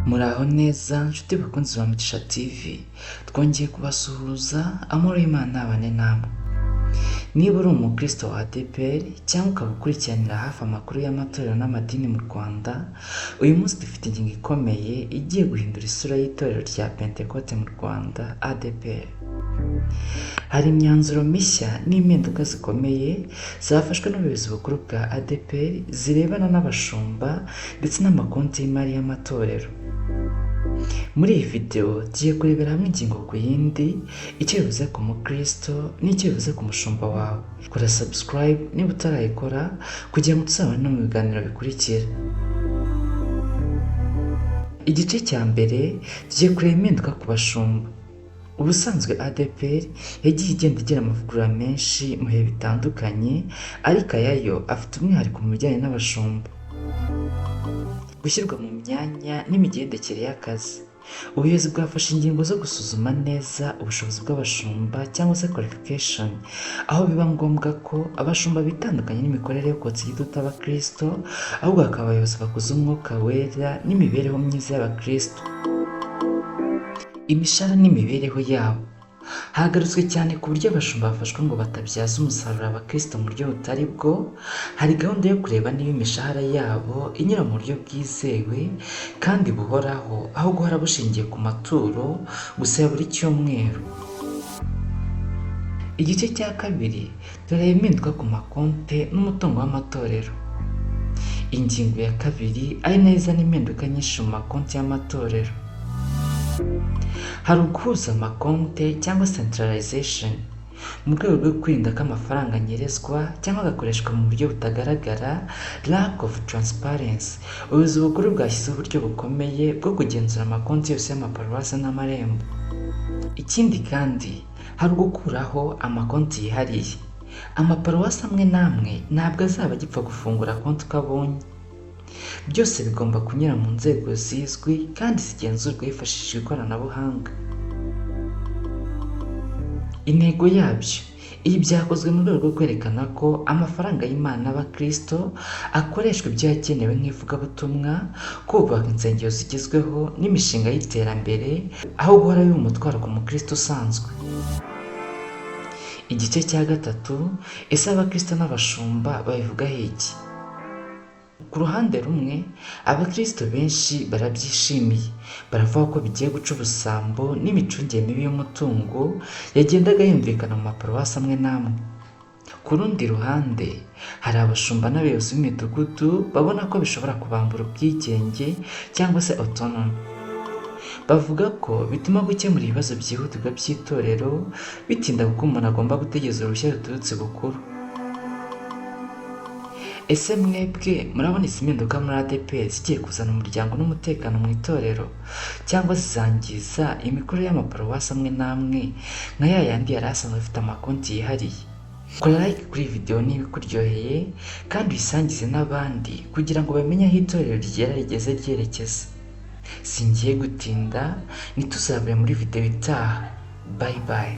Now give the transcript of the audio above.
Muraho neza nshuti bakunzi ba Mugisha TV, twongeye kubasuhuza amahoro y'Imana abane namwe. Niba uri umukristo wa ADEPR cyangwa ukaba ukurikiranira hafi amakuru y'amatorero n'amadini mu Rwanda, uyu munsi dufite ingingo ikomeye igiye guhindura isura y'itorero rya Pentecote mu Rwanda ADEPR. Hari imyanzuro mishya n'impinduka zikomeye zafashwe n'ubuyobozi bukuru bwa ADEPR zirebana n'abashumba ndetse n'amakonti y'imari y'amatorero. Muri iyi video tugiye kurebera hamwe ingingo ku yindi, icyo bivuze ku mukristo n'icyo bivuze ku mushumba wawe. Kora subscribe niba utarayikora kugira ngo tuzabane no mu biganiro bikurikira. Igice cya mbere tugiye kureba impinduka ku bashumba. Ubusanzwe ADEPR yagiye igenda igira amavugurura menshi mu bihe bitandukanye, ariko ayayo afite umwihariko mu bijyanye n'abashumba. Gushyirwa mu myanya n'imigendekere y'akazi. Ubuyobozi bwafashe ingingo zo gusuzuma neza ubushobozi bw'abashumba cyangwa se qualification, aho biba ngombwa ko abashumba bitandukanye n'imikorere yo kotsa igitutu abakristo, ahubwo bakaba abayobozi bakuza umwuka wera n'imibereho myiza y'abakristo. Imishahara n'imibereho yabo. Hagarutswe cyane ku buryo abashumba bafashwe ngo batabyaza umusaruro abakristo mu buryo butari bwo. Hari gahunda yo kureba niba imishahara yabo inyura mu buryo bwizewe kandi buhoraho, aho guhora bushingiye ku maturo gusa ya buri cyumweru. Igice cya kabiri tureba impinduka ku makonte n'umutungo w'amatorero. Ingingo ya kabiri ari nayo izana impinduka nyinshi mu makonti y'amatorero. Hari uguhuza amakonte cyangwa centralization mu rwego rwo kwirinda ko amafaranga anyerezwa cyangwa agakoreshwa mu buryo butagaragara, lack of transparency. Ubuyobozi bukuru bwashyizeho uburyo bukomeye bwo kugenzura amakonti yose y'amaparuwasi n'amarembo. Ikindi kandi hari ugukuraho amakonti yihariye. Amaparuwasi amwe n'amwe ntabwo azaba agipfa gufungura konti uko abonye. Byose bigomba kunyura mu nzego zizwi kandi zigenzurwa hifashishijwe ikoranabuhanga. Intego yabyo. Ibi byakozwe mu rwego rwo kwerekana ko amafaranga y'Imana n'abakristo akoreshwa ibyo yagenewe nk'ivugabutumwa, kubaka insengero zigezweho n'imishinga y'iterambere, aho guhora biba umutwaro ku mukristo usanzwe. Igice cya gatatu, ese abakristo n'abashumba babivugaho iki? Ku ruhande rumwe, abakristo benshi barabyishimiye, baravuga ko bigiye guca ubusambo n'imicungire mibi y'umutungo yagendaga yumvikana mu maparuwasi amwe n'amwe. Ku rundi ruhande, hari abashumba n'abayobozi b'imidugudu babona ko bishobora kubambura ubwigenge cyangwa se autonomy. Bavuga ko bituma gukemura ibibazo byihutirwa by'itorero bitinda kuko umuntu agomba gutegereza uruhushya ruturutse bukuru. Ese mwebwe murabona izi mpinduka muri ADEPR zigiye kuzana umuryango n'umutekano mu itorero, cyangwa zizangiza imikorere y'amaparuwasi amwe n'amwe nka ya yandi yari asanzwe afite amakonti yihariye? Kora like kuri iyi video niba ikuryoheye kandi uyisangize n'abandi kugira ngo bamenye aho itorero rigera rigeze ryerekeza. Singiye gutinda, ntituzabure muri video itaha. Bye bye.